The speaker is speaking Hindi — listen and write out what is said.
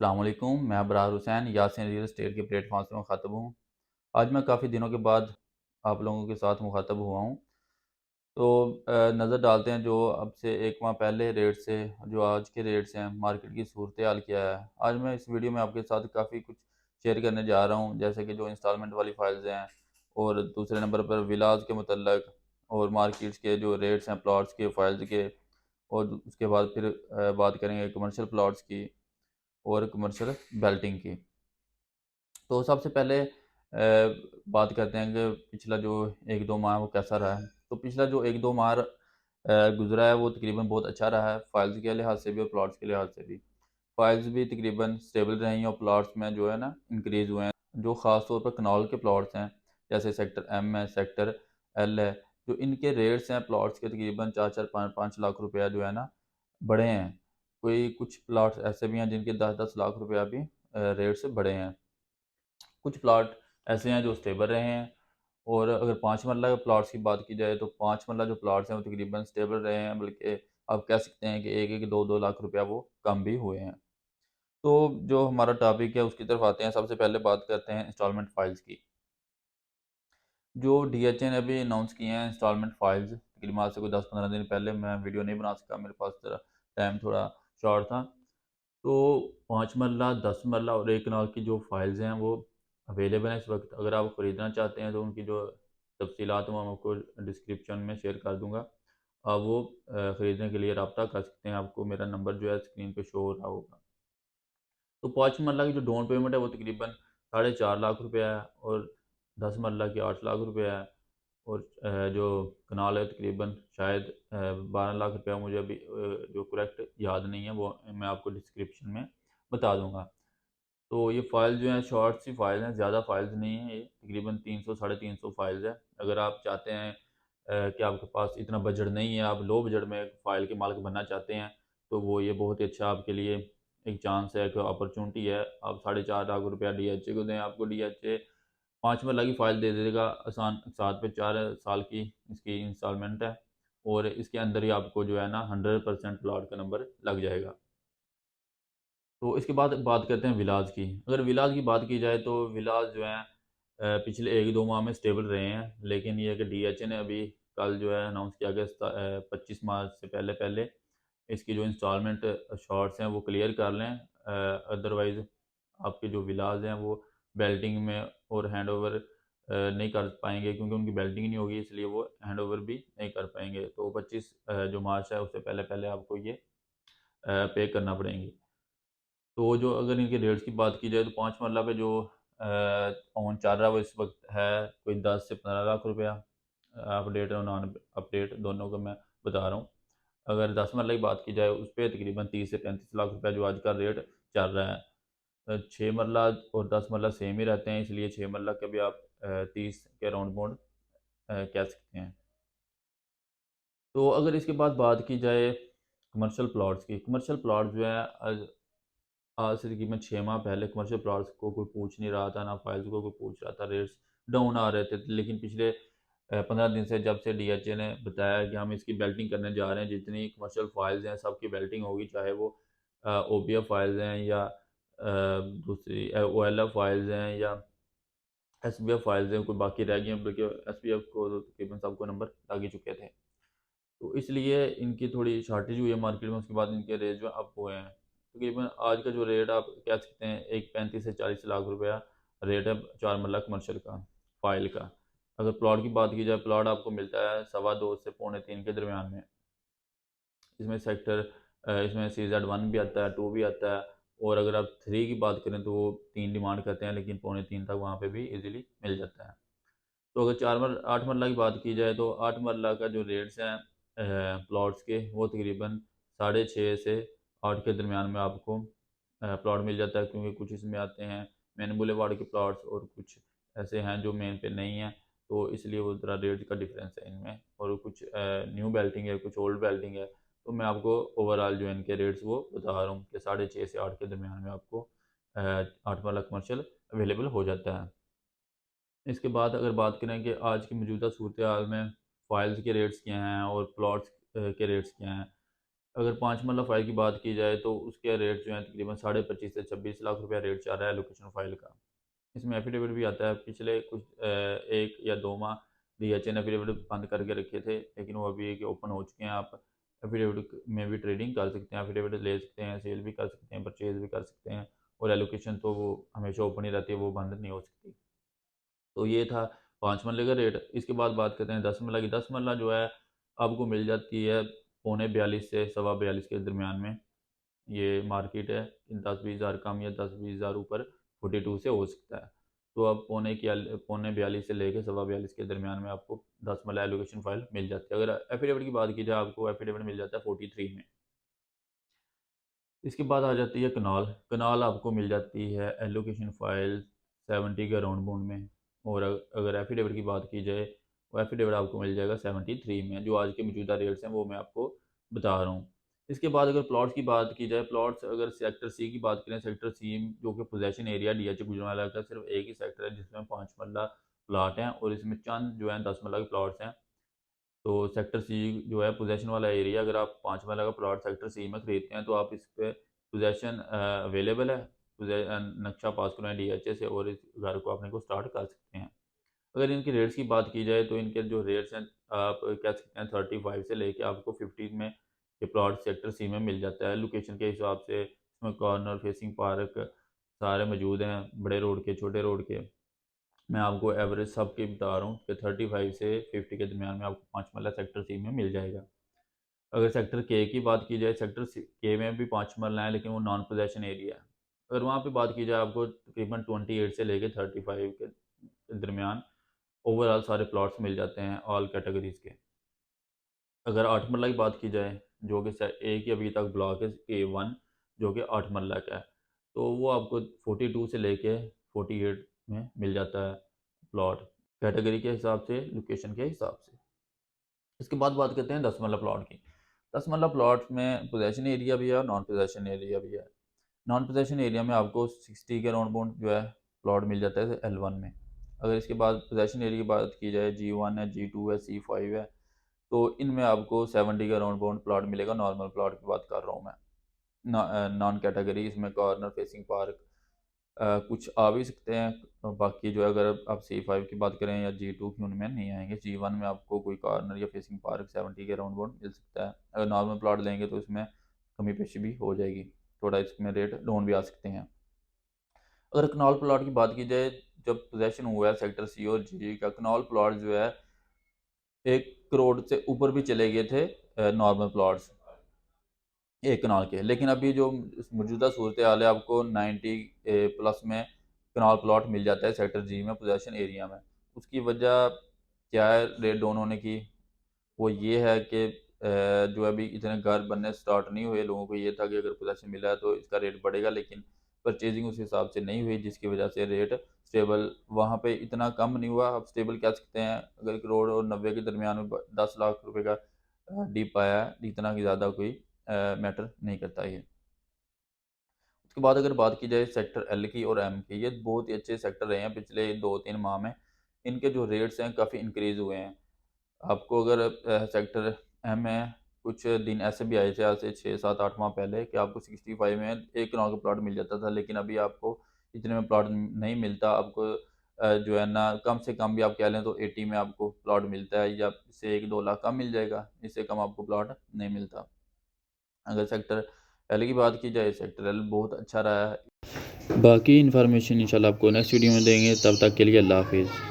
अस्सलामुअलैकुम, मैं अबरार हुसैन यासीन रियल एस्टेट के प्लेटफॉर्म से मुखातब हूँ। आज मैं काफ़ी दिनों के बाद आप लोगों के साथ मुखातब हुआ हूँ। तो नज़र डालते हैं जो अब से 1 माह पहले रेट से जो आज के रेट्स हैं, मार्केट की सूरत-ए-हाल क्या है। आज मैं इस वीडियो में आपके साथ काफ़ी कुछ शेयर करने जा रहा हूँ, जैसे कि जो इंस्टॉलमेंट वाली फाइल्स हैं और दूसरे नंबर पर विलाज़ के मुतल्लक और मार्केट्स के जो रेट्स हैं प्लॉट्स के, फाइल्स के, और उसके बाद फिर बात करेंगे कमर्शियल प्लॉट्स की और कमर्शियल बेल्टिंग की। तो सबसे पहले बात करते हैं कि पिछला जो 1-2 माह वो कैसा रहा है। तो पिछला जो 1-2 माह गुज़रा है वो तकरीबन बहुत अच्छा रहा है, फाइल्स के लिहाज से भी और प्लॉट्स के लिहाज से भी। फाइल्स भी तकरीबन स्टेबल रही हैं और प्लॉट्स में जो है ना इंक्रीज़ हुए हैं। जो ख़ास तौर पर कनॉल के प्लॉट्स हैं, जैसे सेक्टर एम है, सेक्टर एल है, जो इनके रेट्स हैं प्लॉट्स के तकरीबन 4-4 5-5 लाख रुपया जो है ना बढ़े हैं। कोई कुछ प्लॉट्स ऐसे भी हैं जिनके 10-10 लाख रुपया भी रेट्स बढ़े हैं। कुछ प्लॉट ऐसे हैं जो स्टेबल रहे हैं, और अगर 5 मरला के प्लॉट्स की बात की जाए तो 5 मरला जो प्लॉट्स हैं वो तकरीबन स्टेबल रहे हैं, बल्कि आप कह सकते हैं कि 1-1 2-2 लाख रुपया वो कम भी हुए हैं। तो जो हमारा टॉपिक है उसकी तरफ आते हैं। सबसे पहले बात करते हैं इंस्टॉलमेंट फाइल्स की। जो डीएचए ने अभी अनाउंस किए हैं इंस्टॉलमेंट फाइल्स, तकरीबन आज से कोई 10-15 दिन पहले, मैं वीडियो नहीं बना सका, मेरे पास ज़रा टाइम थोड़ा शॉर्ट था। तो 5 मरला, 10 मरला और 1 कनाल की जो फाइल्स हैं वो अवेलेबल हैं इस वक्त। अगर आप ख़रीदना चाहते हैं तो उनकी जो तफसीलात हैं वो मैं आपको डिस्क्रिप्शन में शेयर कर दूँगा। आप वो ख़रीदने के लिए रब्ता कर सकते हैं। आपको मेरा नंबर जो है स्क्रीन पे शो हो रहा होगा। तो 5 मरला की जो डाउन पेमेंट है वो तकरीबन 4.5 लाख रुपया है, और 10 मरला की 8 लाख रुपया है, और जो कनाल है तकरीबन शायद 12 लाख रुपया, मुझे अभी जो करेक्ट याद नहीं है, वो मैं आपको डिस्क्रिप्शन में बता दूँगा। तो ये फ़ाइल जो हैं शॉर्ट सी फ़ाइल हैं, ज़्यादा फ़ाइल्स नहीं हैं ये, तकरीबन 300 साढ़े 300 फ़ाइल्स है। अगर आप चाहते हैं कि आपके पास इतना बजट नहीं है, आप लो बजट में फ़ाइल के मालिक बनना चाहते हैं, तो वो ये बहुत ही अच्छा आपके लिए एक चांस है, एक अपॉर्चुनिटी है। आप 4.5 लाख रुपया डीएचए को दें, आपको डीएचए 5 मरला की फ़ाइल दे देगा आसान साथ पे, 4 साल की इसकी इंस्टॉलमेंट है, और इसके अंदर ही आपको जो है ना 100% प्लॉट का नंबर लग जाएगा। तो इसके बाद बात करते हैं विलाज़ की। अगर विलाज़ की बात की जाए तो विलाज़ जो हैं पिछले 1-2 माह में स्टेबल रहे हैं, लेकिन ये है कि डीएचए ने अभी कल जो है अनाउंस किया कि 25 मार्च से पहले-पहले इसकी जो इंस्टॉलमेंट शॉट्स हैं वो क्लियर कर लें। अदरवाइज़ आपके जो विलाज़ हैं वो बेल्टिंग में और हैंडओवर नहीं कर पाएँगे, क्योंकि उनकी बेल्टिंग नहीं होगी, इसलिए वो हैंडओवर भी नहीं कर पाएँगे। तो 25 जो मार्च है उससे पहले-पहले आपको ये पे करना पड़ेंगी। तो जो अगर इनके रेट्स की बात की जाए तो 5 मरला पे जो ओन चल रहा है वो इस वक्त है कोई 10 से 15 लाख रुपया। अपडेट और नॉन अपडेट दोनों का मैं बता रहा हूँ। अगर 10 मरला की बात की जाए उस पे तकरीबन 30 से 35 लाख रुपया जो आज का रेट चल रहा है। 6 मरला और 10 मरला सेम ही रहते हैं, इसलिए 6 मरला का भी आप 30 के अराउंड अबाउट कह सकते हैं। तो अगर इसके बाद बात की जाए कमर्शियल प्लॉट्स की, कमर्शियल प्लॉट जो है आज से तकरीबन 6 माह पहले कमर्शियल प्लॉट्स को कोई पूछ नहीं रहा था, ना फाइल्स को कोई पूछ रहा था, रेट्स डाउन आ रहे थे। लेकिन पिछले 15 दिन से जब से डीएचए ने बताया कि हम इसकी बेल्टिंग करने जा रहे हैं, जितनी कमर्शियल फाइल्स हैं सबकी बेल्टिंग होगी, चाहे वो ओपीएफ फाइल्स हैं या दूसरी ओएलएफ फाइल्स हैं या एसबीएफ फाइल्स हैं, कोई बाकी रह गई हैं, बल्कि एसबीएफ को तो तकरीबन सबको नंबर लग ही चुके थे। तो इसलिए इनकी थोड़ी शॉर्टेज हुई है मार्केट में, उसके बाद इनके रेट जो अप हुए हैं। तकरीबन आज का जो रेट आप कह सकते हैं एक 35 से 40 लाख रुपया रेट है 4 मरला कमर्शियल का, फ़ाइल का। अगर प्लॉट की बात की जाए, प्लॉट आपको मिलता है 2.25 से पौने 3 के दरमियान में। इसमें सेक्टर इसमें CZ1 भी आता है, 2 भी आता है, और अगर आप 3 की बात करें तो वो 3 डिमांड करते हैं, लेकिन पौने 3 तक वहाँ पे भी ईज़िली मिल जाता है। तो अगर 8 मरला की बात की जाए तो 8 मरला का जो रेट्स हैं प्लॉट्स के वो तकरीबन 6.5 से 8 के दरमियान में आपको प्लॉट मिल जाता है, क्योंकि कुछ इसमें आते हैं मेन बुलेवार्ड के प्लॉट्स और कुछ ऐसे हैं जो मेन पे नहीं हैं, तो इसलिए वो ज़रा रेट का डिफरेंस है इनमें, और कुछ न्यू बेल्टिंग है, कुछ ओल्ड बेल्टिंग है। तो मैं आपको ओवरऑल जो इनके रेट्स वो बता रहा हूँ कि 6.5 से 8 के दरमियान में आपको 8 वाला कमर्शियल अवेलेबल हो जाता है। इसके बाद अगर बात करें कि आज की मौजूदा सूरत हाल में फ़ाइल्स के रेट्स क्या हैं और प्लॉट्स के रेट्स क्या हैं, अगर 5 मरला फ़ाइल की बात की जाए तो उसके रेट जो हैं तकरीबन 25.5 से 26 लाख रुपया रेट चल रहा है एलोकेशन फ़ाइल का। इसमें एफ़िडेविट भी आता है। पिछले कुछ 1 या 2 माह डीएचए ने एफ़िडेविट बंद करके रखे थे, लेकिन वो अभी कि ओपन हो चुके हैं। आप एफ़िडेविट में भी ट्रेडिंग कर सकते हैं, एफ़िडेविट ले सकते हैं, सेल भी कर सकते हैं, परचेज़ भी कर सकते हैं और एलोकेशन तो वो हमेशा ओपन ही रहती है, वो बंद नहीं हो सकती। तो ये था 5 मरले का रेट। इसके बाद बात करते हैं 10 मरला की। 10 मरला जो है आपको मिल जाती है पौने 42 से सवा 42 के दरमियान में। ये मार्केट है, 10-20 हज़ार कम या 10-20 हज़ार ऊपर 42 से हो सकता है। तो अब पौने 42 से लेके सवा 42 के दरमियान में आपको 10 मरला एलोकेशन फ़ाइल मिल जाती है। अगर एफ़िडेविट की बात की जाए, आपको एफ़िडेविट मिल जाता है 43 में। इसके बाद आ जाती है कनाल। कनाल आपको मिल जाती है एलोकेशन फ़ाइल 70 के अराउंड बाउंड में। और अगर एफ़िडेविट की बात की जाए, वो एफ़िडेविट आपको मिल जाएगा 73 में। जो आज के मौजूदा रेट्स हैं वो मैं आपको बता रहा हूँ। इसके बाद अगर प्लॉट्स की बात की जाए, प्लॉट्स अगर सेक्टर सी की बात करें, सेक्टर सी जो कि पोजेसन एरिया डीएचए गुजरांवाला का सिर्फ एक ही सेक्टर है जिसमें 5 मरला प्लाट हैं और इसमें चंद जो हैं 10 मरला के प्लॉट्स हैं। तो सेक्टर सी जो है पोजेसन वाला एरिया, अगर आप 5 मरला का प्लॉट सेक्टर सी में खरीदते हैं तो आप इस पे पोजेसन अवेलेबल है। नक्शा पास करवाएं डीएचए से और इस घर को अपने को स्टार्ट कर सकते हैं। अगर इनके रेट्स की बात की जाए तो इनके जो रेट्स हैं, आप कह सकते हैं 35 से लेके आपको 50 में ये प्लॉट सेक्टर सी में मिल जाता है। लोकेशन के हिसाब से इसमें कॉर्नर फेसिंग पार्क सारे मौजूद हैं, बड़े रोड के, छोटे रोड के। मैं आपको एवरेज सब की बता रहा हूँ कि 35 से 50 के दरमियान में आपको 5 मरला सेक्टर सी में मिल जाएगा। अगर सेक्टर के की बात की जाए, सेक्टर के में भी 5 मरला है, लेकिन वो नॉन पोजेसन एरिया है। अगर वहाँ पे बात की जाए, आपको तकरीबन 28 से लेके 35 के दरमियान ओवरऑल सारे प्लॉट्स मिल जाते हैं ऑल कैटेगरीज के। अगर 8 मरला की बात की जाए, जो कि एक ही अभी तक ब्लॉक है K1, जो कि 8 मरला का है, तो वो आपको 42 से लेके 48 में मिल जाता है प्लॉट, कैटेगरी के हिसाब से, लोकेशन के हिसाब से। इसके बाद बात करते हैं 10 मरला प्लॉट की। 10 मरला प्लॉट में पोजेसन एरिया भी है और नॉन पोजेसन एरिया भी है। नॉन पोजेसन एरिया में आपको 60 के अराउंड बाउंड जो है प्लॉट मिल जाता है L1 में। अगर इसके बाद पोजेसन एरिया की बात की जाए, G1 है, G2 है, C5 है, तो इनमें आपको 70 के अराउंड बाउंड प्लॉट मिलेगा। नॉर्मल प्लॉट की बात कर रहा हूँ मैं। नॉन कैटेगरी इसमें कॉर्नर फेसिंग पार्क कुछ आ भी सकते हैं। बाकी जो है, अगर आप C5 की बात करें या G2 की, उनमें नहीं आएंगे। G1 में आपको कोई कॉर्नर या फेसिंग पार्क 70 के अराउंड बाउंड मिल सकता है। अगर नॉर्मल प्लॉट लेंगे तो इसमें कमी पेशी भी हो जाएगी, थोड़ा इसमें रेट डाउन भी आ सकते हैं। अगर कनॉल प्लॉट की बात की जाए, जब पोजेसन हुआ है सेक्टर सी और जी का, कनॉल प्लॉट जो है 1 करोड़ से ऊपर भी चले गए थे नॉर्मल प्लॉट्स एक कनाल के। लेकिन अभी जो मौजूदा सूरत हाल है, आपको 90 प्लस में कनाल प्लॉट मिल जाता है सेक्टर जी में पोजेसन एरिया में। उसकी वजह क्या है रेट डाउन होने की? वो ये है कि जो अभी इतने घर बनने स्टार्ट नहीं हुए, लोगों को ये था कि अगर पोजेसन मिला है तो इसका रेट बढ़ेगा, लेकिन परचेजिंग उस हिसाब से नहीं हुई, जिसकी वजह से रेट स्टेबल वहाँ पे इतना कम नहीं हुआ। आप स्टेबल कह सकते हैं। अगर करोड़ और 90 के दरमियान में 10 लाख रुपए का डिप आया है, इतना कि ज़्यादा कोई मैटर नहीं करता ये। उसके बाद अगर बात की जाए सेक्टर एल की और एम की, ये बहुत ही अच्छे सेक्टर रहे हैं पिछले 2-3 माह में। इनके जो रेट्स हैं काफ़ी इंक्रीज़ हुए हैं। आपको अगर सेक्टर एम में कुछ दिन ऐसे भी आए थे, आज से 6-7-8 माह पहले, कि आपको 65 में 1 कनाल का प्लॉट मिल जाता था, लेकिन अभी आपको इतने में प्लॉट नहीं मिलता। आपको जो है ना, कम से कम भी आप कह लें तो 80 में आपको प्लॉट मिलता है, या इससे 1-2 लाख कम मिल जाएगा, इससे कम आपको प्लॉट नहीं मिलता। अगर सेक्टर एल की बात की जाए, सेक्टर एल बहुत अच्छा रहा है। बाकी इन्फॉर्मेशन इंशाल्लाह आपको नेक्स्ट वीडियो में देंगे। तब तक के लिए अल्लाह हाफिज़।